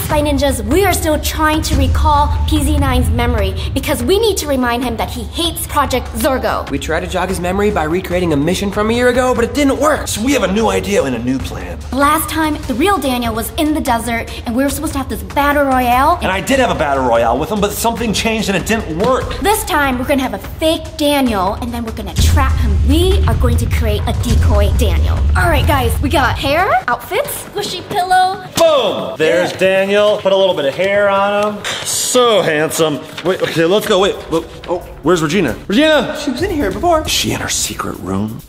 Spy Ninjas, we are still trying to recall PZ9's memory because we need to remind him that he hates Project Zorgo. We tried to jog his memory by recreating a mission from a year ago, but it didn't work. So we have a new idea and a new plan. Last time, the real Daniel was in the desert and we were supposed to have this battle royale. And I did have a battle royale with him, but something changed and it didn't work. This time, we're gonna have a fake Daniel and then we're gonna trap him. We are going to create a decoy Daniel. All right, guys, we got hair, outfits, squishy pillow. Boom! There's Daniel. Put a little bit of hair on him. So handsome. Wait, okay, let's go. Wait, look. Oh, where's Regina? Regina! She was in here before. Is she in her secret room?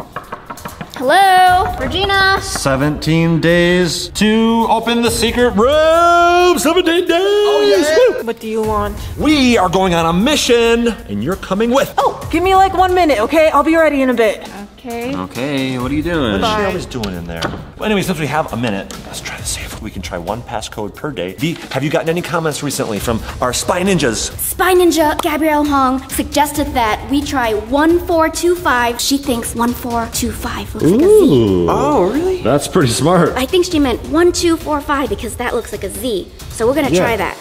Hello, Regina. 17 days to open the secret room. 17 days. Oh, yeah. What do you want? We are going on a mission, and you're coming with. Oh, give me like 1 minute, okay? I'll be ready in a bit. Okay. Okay, what are you doing? What's she always doing in there? Well, anyway, since we have a minute, let's try to see if we can try one passcode per day. V, have you gotten any comments recently from our Spy Ninjas? Spy Ninja Gabrielle Hong suggested that we try 1425. She thinks 1425 looks like a Z. Oh, really? That's pretty smart. I think she meant 1245 because that looks like a Z. So we're gonna try that.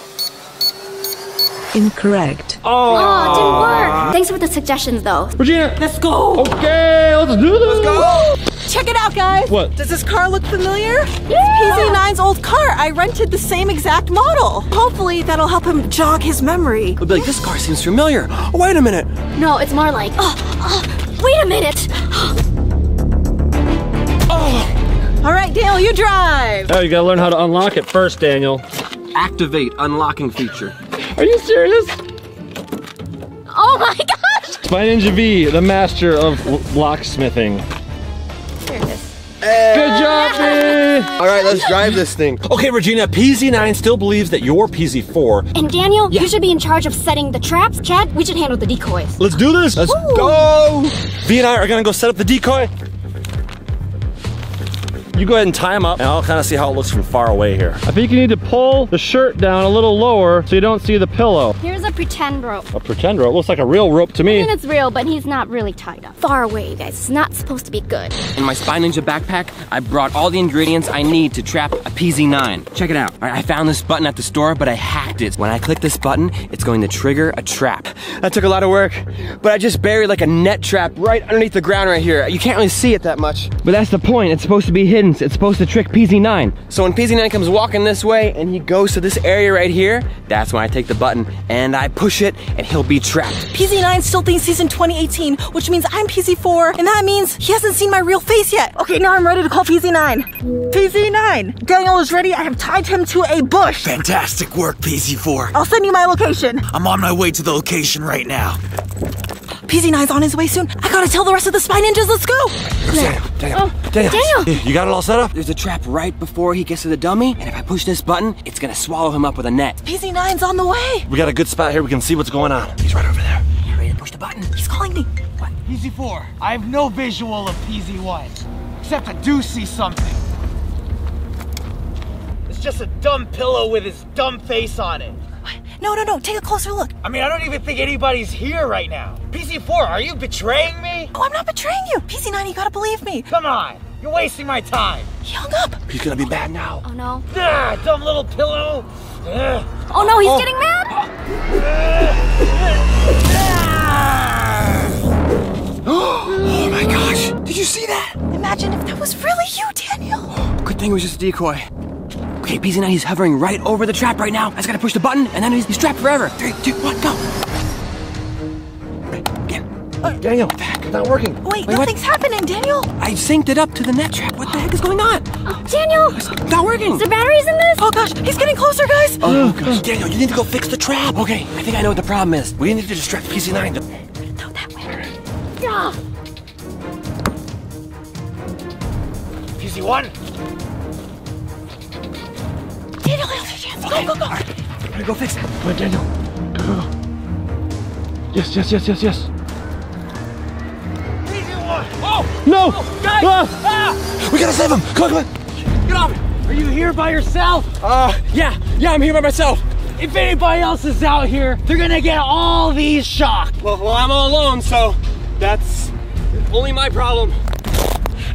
Incorrect. Oh, it didn't work. Thanks for the suggestions, though. Regina, Let's go. okay, let's do this. Let's go. Check it out, guys. What? Does this car look familiar? Yeah. PZ9's old car. I rented the same exact model. Hopefully that'll help him jog his memory. We'll be like, this car seems familiar. Oh, wait a minute. No, it's more like, wait a minute. All right, Daniel, you drive. Oh, you gotta learn how to unlock it first, Daniel. Activate unlocking feature. Are you serious? Oh my gosh. Spy Ninja V, the master of locksmithing. Here it is. Good job, V! All right, let's drive this thing. Okay, Regina, PZ9 still believes that you're PZ4. And Daniel, you should be in charge of setting the traps. Chad, we should handle the decoys. Let's do this. Let's go. V and I are gonna go set up the decoy. You go ahead and tie him up, and I'll kind of see how it looks from far away here. I think you need to pull the shirt down a little lower so you don't see the pillow. Here's a pretend rope. A pretend rope. Looks like a real rope to I me. mean, it's real, but he's not really tied up. Far away, you guys. It's not supposed to be good. In my Spy Ninja backpack, I brought all the ingredients I need to trap a PZ9. Check it out. All right, I found this button at the store, but I hacked it. When I click this button, it's going to trigger a trap. That took a lot of work, but I just buried like a net trap right underneath the ground right here. You can't really see it that much. But that's the point. It's supposed to be hidden. It's supposed to trick PZ9. So when PZ9 comes walking this way and he goes to this area right here, that's when I take the button and I push it and he'll be trapped. PZ9 still thinks he's in 2018, which means I'm PZ4, and that means he hasn't seen my real face yet. Okay, now I'm ready to call PZ9. PZ9, Daniel is ready. I have tied him to a bush. Fantastic work, PZ4. I'll send you my location. I'm on my way to the location right now. PZ9's on his way soon. I gotta tell the rest of the Spy Ninjas, let's go. Daniel. You got it all set up? There's a trap right before he gets to the dummy, and if I push this button, it's gonna swallow him up with a net. PZ9's on the way. We got a good spot here. We can see what's going on. He's right over there. You ready to push the button? He's calling me. What? PZ4, I have no visual of PZ1, except I do see something. It's just a dumb pillow with his dumb face on it. No, take a closer look. I mean, I don't even think anybody's here right now. PZ4, are you betraying me? Oh, I'm not betraying you. PZ9, you gotta believe me. Come on, you're wasting my time. He hung up. He's gonna be bad now. Oh no. Ah, dumb little pillow. Oh no, he's getting mad. Oh my gosh, did you see that? Imagine if that was really you, Daniel. Good thing it was just a decoy. Okay, PZ9, he's hovering right over the trap right now. I just gotta push the button, and then he's trapped forever. 3, 2, 1, go. Again. Daniel, it's not working. Wait, nothing's happening, Daniel. I synced it up to the net trap. What the heck is going on? Daniel, It's not working. is there batteries in this? Oh gosh, he's getting closer, guys. Oh gosh, Daniel, you need to go fix the trap. Okay, I think I know what the problem is. We need to distract PZ9. No, that way. Ah. PZ1? Daniel, now's your chance. Go. Gotta go fix it. Come on, Daniel. Go. Yes. PZ1! Oh! No! Guys! Ah! We gotta save him. Come on. Get off me! Are you here by yourself? Yeah, I'm here by myself. If anybody else is out here, they're gonna get all these shocked. Well, I'm all alone, so that's only my problem.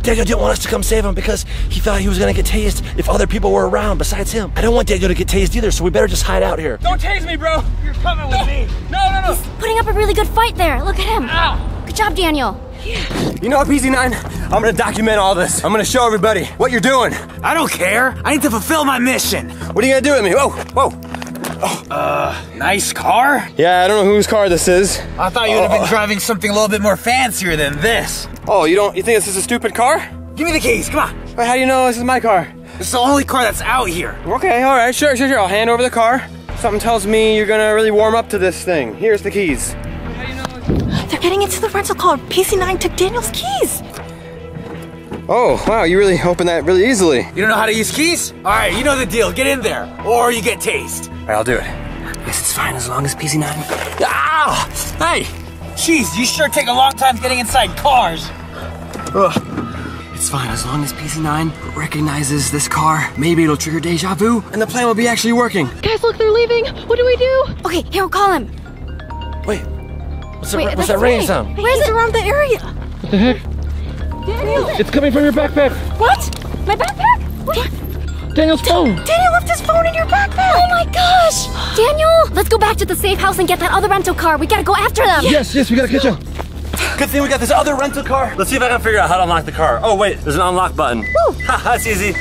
Daniel didn't want us to come save him because he thought he was gonna get tased if other people were around besides him. I don't want Daniel to get tased either, so we better just hide out here. Don't tase me, bro. You're coming with me. No. He's putting up a really good fight there. Look at him. Ow. Good job, Daniel. You know what, PZ9? I'm gonna document all this. I'm gonna show everybody what you're doing. I don't care. I need to fulfill my mission. What are you gonna do with me? Whoa. Nice car? Yeah, I don't know whose car this is. I thought you would have been driving something a little bit more fancier than this. Oh, you think this is a stupid car? Give me the keys, come on. Wait, how do you know this is my car? This is the only car that's out here. Okay, all right, sure. I'll hand over the car. Something tells me you're gonna really warm up to this thing. Here's the keys. They're getting into the rental car. PZ9 took Daniel's keys. Oh, wow, you really opened that really easily. You don't know how to use keys? All right, you know the deal. Get in there, or you get tased. All right, I'll do it. I guess it's fine as long as PZ9... Ah! Hey! Jeez, you sure take a long time getting inside cars. It's fine as long as PZ9 recognizes this car. Maybe it'll trigger deja vu, and the plan will be actually working. Guys, look, they're leaving. What do we do? Okay, here, we'll call him. Wait, what's that that's rain Ray. sound? Where's it? Around the area. What the heck? Daniel. It's coming from your backpack. What? My backpack? What? Daniel's phone. Daniel left his phone in your backpack. Oh my gosh! Daniel, let's go back to the safe house and get that other rental car. We gotta go after them. Yes, we gotta catch up. Good thing we got this other rental car. Let's see if I can figure out how to unlock the car. Oh wait, there's an unlock button. Ha, that's easy.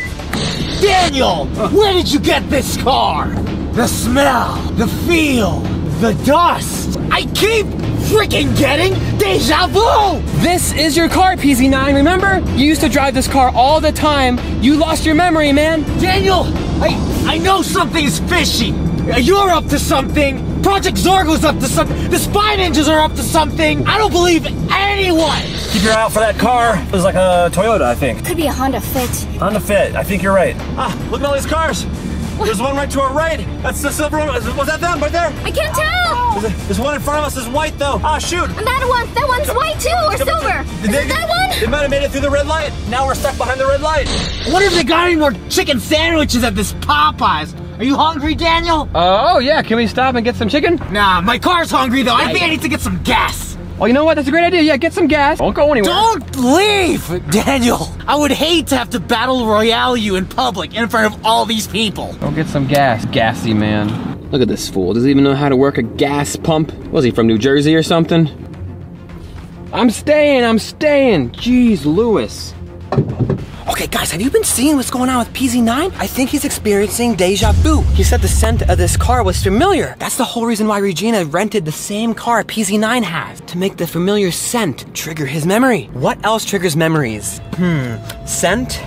Daniel, where did you get this car? The smell, the feel, the dust. I keep freaking getting deja vu. This is your car, PZ9, remember? You used to drive this car all the time. You lost your memory, man. Daniel, I know something's fishy. You're up to something. Project Zorgo's up to something. The Spy Ninjas are up to something. I don't believe anyone. Keep your eye out for that car. It was like a Toyota, I think. Could be a Honda Fit. Honda Fit, I think you're right. Ah, look at all these cars. There's one right to our right. That's the silver one. Was that them right there? I can't tell. There's one in front of us that's white though. Ah, shoot. And that one's white too, or silver. Is it that one? They might have made it through the red light. Now we're stuck behind the red light. I wonder if they got any more chicken sandwiches at this Popeyes. Are you hungry, Daniel? Oh, yeah, can we stop and get some chicken? Nah, my car's hungry though. I think I need to get some gas. Oh, you know what? That's a great idea. Yeah, get some gas. Don't go anywhere. Don't leave, Daniel. I would hate to have to battle royale you in public in front of all these people. Go get some gas, gassy man. Look at this fool. Doesn't even know how to work a gas pump. Was he from New Jersey or something? I'm staying. Jeez, Lewis. Okay, guys, have you been seeing what's going on with PZ9? I think he's experiencing deja vu. He said the scent of this car was familiar. That's the whole reason why Regina rented the same car PZ9 has, to make the familiar scent trigger his memory. What else triggers memories? Scent?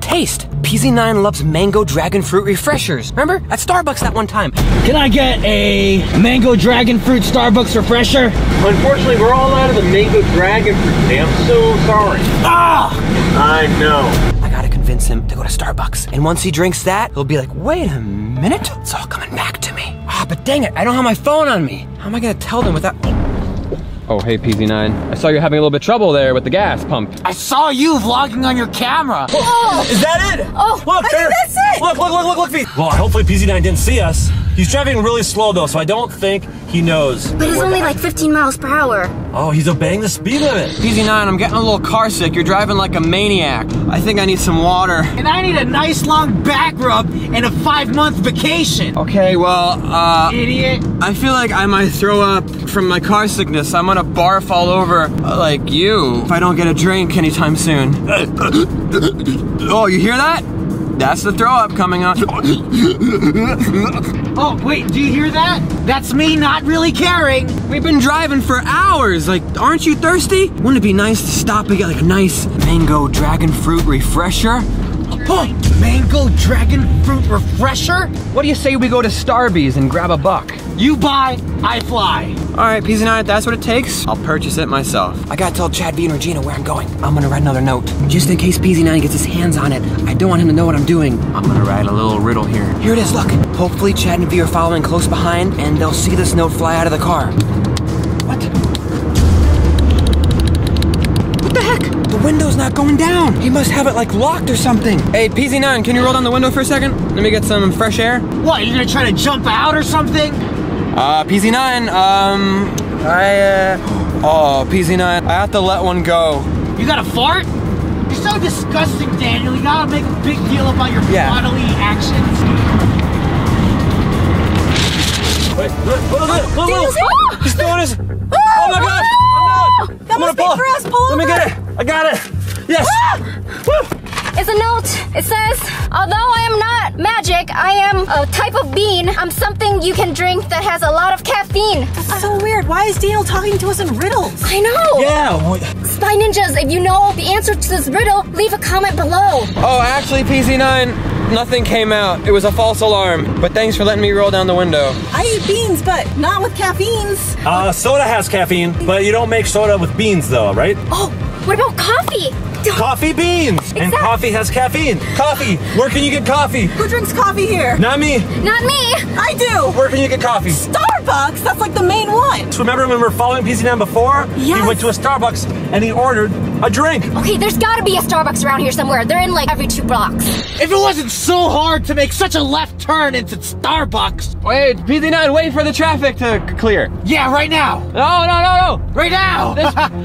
Taste. PZ9 loves mango dragon fruit refreshers. Remember? At Starbucks that one time. Can I get a mango dragon fruit Starbucks refresher? Unfortunately, we're all out of the mango dragon fruit. I'm so sorry. I know. I gotta convince him to go to Starbucks. And once he drinks that, he'll be like, wait a minute, it's all coming back to me. But dang it, I don't have my phone on me. How am I gonna tell them without... Oh, hey, PZ9. I saw you having a little bit of trouble there with the gas pump. I saw you vlogging on your camera. Oh, is that it? Oh, look, I think that's it. Look, V. Well, hopefully PZ9 didn't see us. He's driving really slow though, so I don't think he knows. But it's only like 15 miles per hour. Oh, he's obeying the speed limit. PZ9, I'm getting a little car sick. You're driving like a maniac. I think I need some water. And I need a nice long back rub and a 5-month vacation. Okay, well, Idiot. I feel like I might throw up from my car sickness. I'm gonna barf all over like you if I don't get a drink anytime soon. Oh, you hear that? That's the throw up coming on. Oh, wait, do you hear that? That's me not really caring. We've been driving for hours. Like, aren't you thirsty? Wouldn't it be nice to stop and get like a nice mango dragon fruit refresher? Oh, mango dragon fruit refresher? What do you say we go to Starbucks and grab a buck? You buy, I fly. All right, PZ9, if that's what it takes, I'll purchase it myself. I gotta tell Chad, V, and Regina where I'm going. I'm gonna write another note. Just in case PZ9 gets his hands on it, I don't want him to know what I'm doing. I'm gonna write a little riddle here. Here it is, look. Hopefully Chad and V are following close behind, and they'll see this note fly out of the car. What? What the heck? The window's not going down. He must have it like locked or something. Hey, PZ9, can you roll down the window for a second? Let me get some fresh air. What, you gonna try to jump out or something? PZ9, PZ9, I have to let one go. You got a fart? You're so disgusting, Daniel. You gotta make a big deal about your Yeah. bodily actions. Wait, look. He's doing his. Oh my gosh! That must be for us. Pull Let me over. get it. I got it. Yes. Woo. It's a note. It says, although I am not magic, I am a type of bean. I'm something you can drink that has a lot of caffeine. That's so weird. Why is Daniel talking to us in riddles? I know. Yeah. Spy Ninjas, if you know the answer to this riddle, leave a comment below. Oh, actually, PZ9, nothing came out. It was a false alarm. But thanks for letting me roll down the window. I eat beans, but not with caffeines. Soda has caffeine, but you don't make soda with beans, though, right? Oh, what about coffee? Coffee beans, and coffee has caffeine. Coffee. Where can you get coffee? Who drinks coffee here? Not me. Not me. I do. Where can you get coffee? Starbucks. That's like the main one. Remember when we were following PZ9 before? Yes. He went to a Starbucks and he ordered a drink. Okay, there's gotta be a Starbucks around here somewhere. They're in like every 2 blocks. If it wasn't so hard to make such a left turn into Starbucks. Wait, PZ9, wait for the traffic to clear. Yeah, right now. No. Right now.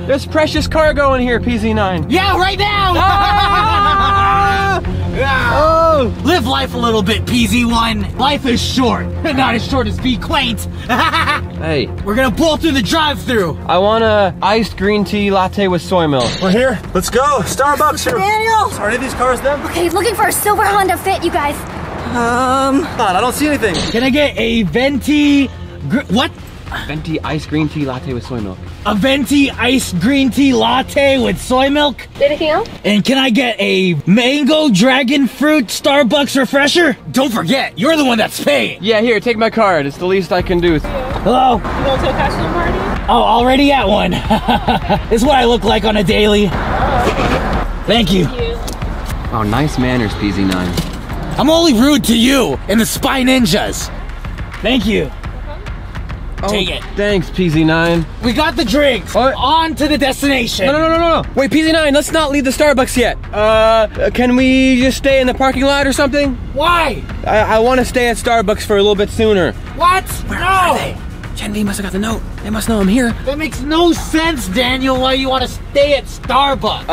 There's precious cargo in here, PZ9. Yeah, right now. Oh! Live life a little bit, PZ1. Life is short. Not as short as be quaint. Hey, We're gonna pull through the drive-thru. I want a iced green tea latte with soy milk. We're here. Let's go. Starbucks here. Daniel. Are any of these cars them? Okay, looking for a silver Honda Fit, you guys. Come on, I don't see anything. Can I get a venti... what? Venti iced green tea latte with soy milk. A venti iced green tea latte with soy milk? Anything else? And can I get a mango dragon fruit Starbucks refresher? Don't forget, you're the one that's paying. Yeah, here, take my card. It's the least I can do. Hello? You going to a costume party? Oh, already at one. It's what I look like on a daily. Thank you. Oh, nice manners, PZ9. I'm only rude to you and the Spy Ninjas. Thank you. Take it. Thanks, PZ9. We got the drinks. What? On to the destination. No. Wait, PZ9, let's not leave the Starbucks yet. Can we just stay in the parking lot or something? Why? I want to stay at Starbucks for a little bit sooner. What? No. Gen V must have got the note. They must know I'm here. That makes no sense, Daniel, why you want to stay at Starbucks.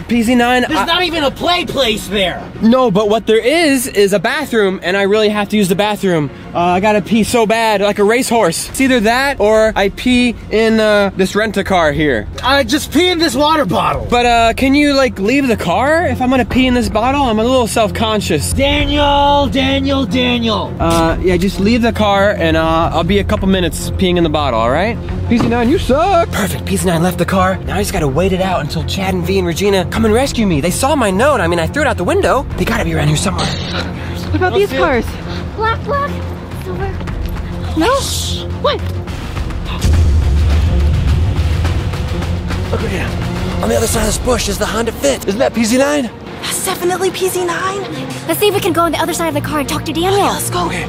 PZ9. There's not even a play place there. No, but what there is a bathroom, and I really have to use the bathroom. I gotta pee so bad, like a racehorse. It's either that or I pee in this rent-a-car here. Just pee in this water bottle. But can you like leave the car if I'm gonna pee in this bottle? I'm a little self-conscious. Daniel. Yeah, just leave the car and I'll be a couple minutes peeing in the bottle, all right? PZ9, you suck. Perfect, PZ9 left the car. Now I just gotta wait it out until Chad and V and Regina come and rescue me. They saw my note. I mean, I threw it out the window. They gotta be around here somewhere. What about these cars? Black, silver. No? What? Look at him. On the other side of this bush is the Honda Fit. Isn't that PZ9? That's definitely PZ9. Let's see if we can go on the other side of the car and talk to Daniel. Let's go. Okay.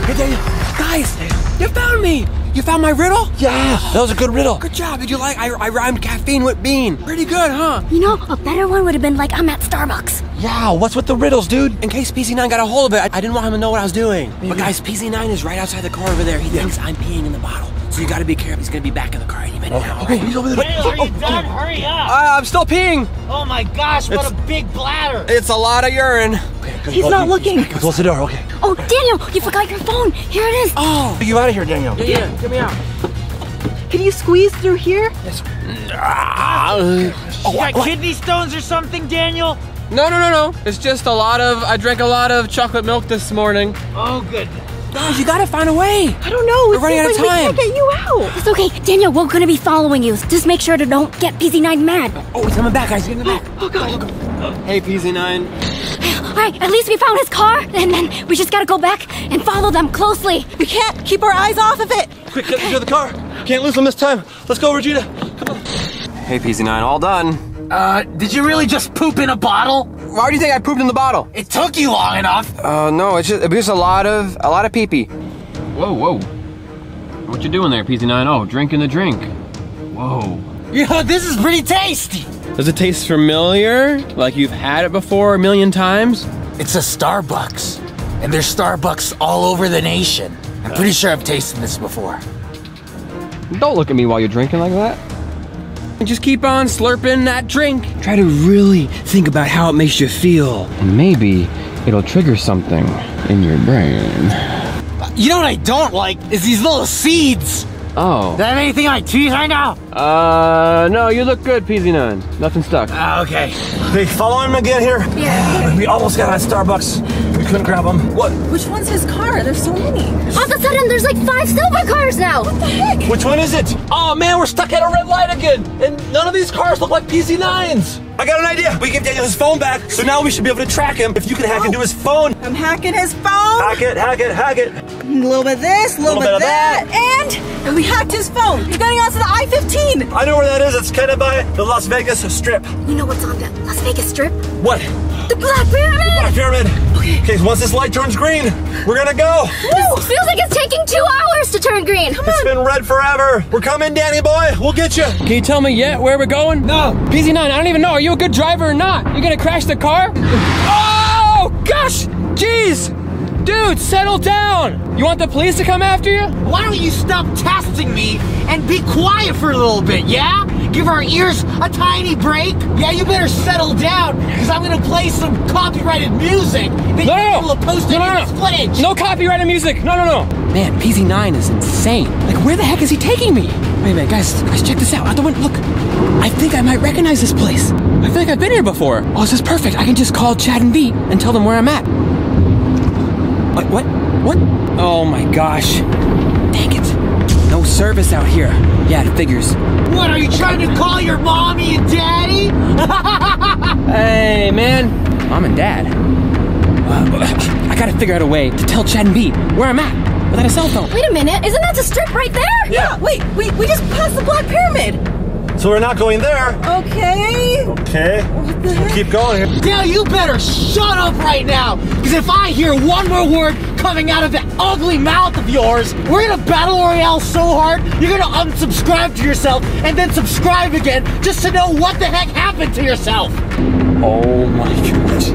Hey, Daniel. Guys, you found me. You found my riddle? Yeah, that was a good riddle. Good job. Did you like? I rhymed caffeine with bean. Pretty good, huh? You know, a better one would have been like, I'm at Starbucks. Yeah, what's with the riddles, dude? In case PZ9 got a hold of it, I didn't want him to know what I was doing. But guys, PZ9 is right outside the car over there. He thinks I'm peeing in the bottle. So you gotta be careful. He's gonna be back in the car any minute now. Okay, he's over there. Daniel, are you done? Hurry up. I'm still peeing. Oh my gosh, what a big bladder. It's a lot of urine. He's not looking. Close the door, okay. Oh, Daniel, you forgot your phone. Here it is. Oh, Get you out of here, Daniel. yeah, get me out. Can you squeeze through here? You got kidney stones or something, Daniel? No. It's just I drank a lot of chocolate milk this morning. Oh, goodness. Guys, you gotta find a way. I don't know. We're running out of We time. can't get you out. It's okay, Daniel, we're gonna be following you. Just make sure to don't get PZ9 mad. Oh, he's coming back, guys. Get in the back. Oh, God. Hey, PZ9. All right, at least we found his car, and then we just gotta go back and follow them closely. We can't keep our eyes off of it. Quick, get into the car. Can't lose him this time. Let's go, Regina. Come on. Hey, PZ9, all done. Did you really just poop in a bottle? Why do you think I pooped in the bottle? It took you long enough. No, it's just a lot of pee-pee. Whoa. What you doing there, PZ9? Oh, drinking the drink. Whoa. You know, this is pretty tasty. Does it taste familiar? Like you've had it before a million times? It's a Starbucks, and there's Starbucks all over the nation. I'm pretty sure I've tasted this before. Don't look at me while you're drinking like that. And just keep on slurping that drink. Try to really think about how it makes you feel. And maybe it'll trigger something in your brain. You know what I don't like is these little seeds. Oh. Do I have anything on my teeth right now? No, you look good, PZ9. Nothing stuck. Okay. Hey, follow him again here. Yeah. We almost got out of Starbucks. We couldn't grab him. What? Which one's his car? There's so many. All of a sudden, there's like 5 silver cars now. What the heck? Which one is it? Oh man, we're stuck at a red light again, and none of these cars look like PZ9s. I got an idea. We give Daniel his phone back, so now we should be able to track him. If you can hack into his phone. I'm hacking his phone. Hack it, hack it, hack it. A little bit of this, a little bit of that. And we hacked his phone. He's getting onto the I-15. I know where that is. It's kind of by the Las Vegas Strip. You know what's on the Las Vegas Strip? What? The Black Pyramid! Black Pyramid. Okay, once this light turns green, we're gonna go. Woo! Feels like it's taking 2 hours to turn green. Come It's on. been red forever. We're coming, Danny boy. We'll get you. Can you tell me yet where we're going? No. PZ9, I don't even know. Are you a good driver or not? You gonna crash the car? Oh, gosh! Jeez! Dude, settle down! You want the police to come after you? Why don't you stop testing me and be quiet for a little bit, yeah? Give our ears a tiny break. Yeah, you better settle down, because I'm gonna play some copyrighted music that you will post in this footage. No copyrighted music! No. Man, PZ9 is insane. Like, where the heck is he taking me? Wait a minute, guys, check this out. Out the window, look. I think I might recognize this place. I feel like I've been here before. Oh, this is perfect. I can just call Chad and B and tell them where I'm at. What? Oh my gosh. Dang it. No service out here. Yeah, it figures. What, are you trying to call your mommy and daddy? Hey, man. Mom and Dad. I gotta figure out a way to tell Chad and B where I'm at without a cell phone. Wait a minute, isn't that the strip right there? Yeah, wait, we just passed the Black Pyramid. So we're not going there. Okay. Okay. What the heck? Keep going here. Now you better shut up right now, because if I hear one more word coming out of that ugly mouth of yours, we're gonna battle royale so hard, you're gonna unsubscribe to yourself and then subscribe again just to know what the heck happened to yourself. Oh my gosh.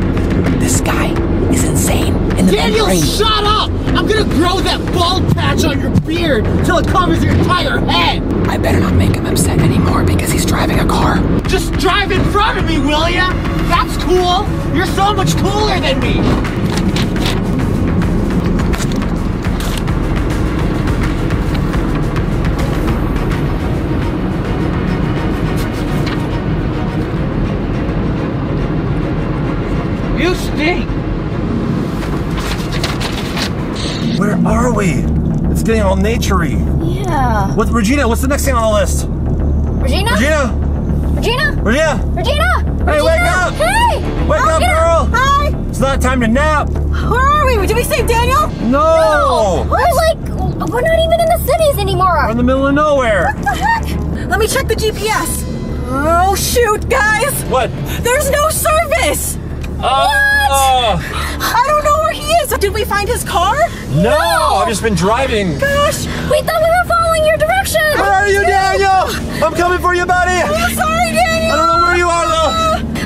This guy is insane. In the Daniel, brain. shut up! I'm gonna grow that bald patch on your beard till it covers your entire head. I better not make him upset anymore because he's driving a car. Just drive in front of me, will ya? That's cool. You're so much cooler than me. You stink. Where are we? It's getting all naturey. Yeah. What, Regina, what's the next thing on the list? Regina? Regina? Hey, wake up! Hey! Wake up, girl! Hi. It's not time to nap. Where are we? Did we save Daniel? No! We're not even in the cities anymore. We're in the middle of nowhere. What the heck? Let me check the GPS. Oh, shoot, guys. What? There's no service. I don't know where he is. Did we find his car? No! I've just been driving. Gosh. We thought we were following your directions. Where are you, Daniel? I'm coming for you, buddy. I'm sorry, Daniel. I don't know where you are, though.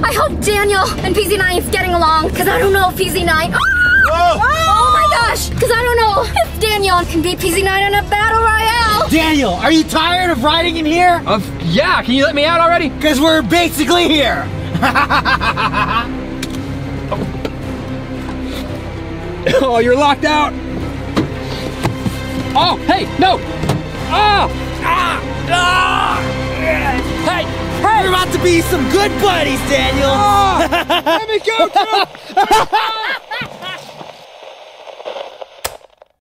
I hope Daniel and PZ9 is getting along, because I don't know if PZ9... Whoa. Oh my gosh, because I don't know if Daniel can beat PZ9 in a battle royale. Daniel, are you tired of riding in here? Yeah, can you let me out already? Because we're basically here. Oh, you're locked out. Oh, hey, no. Hey, We're about to be some good buddies, Daniel. let me go, Troom.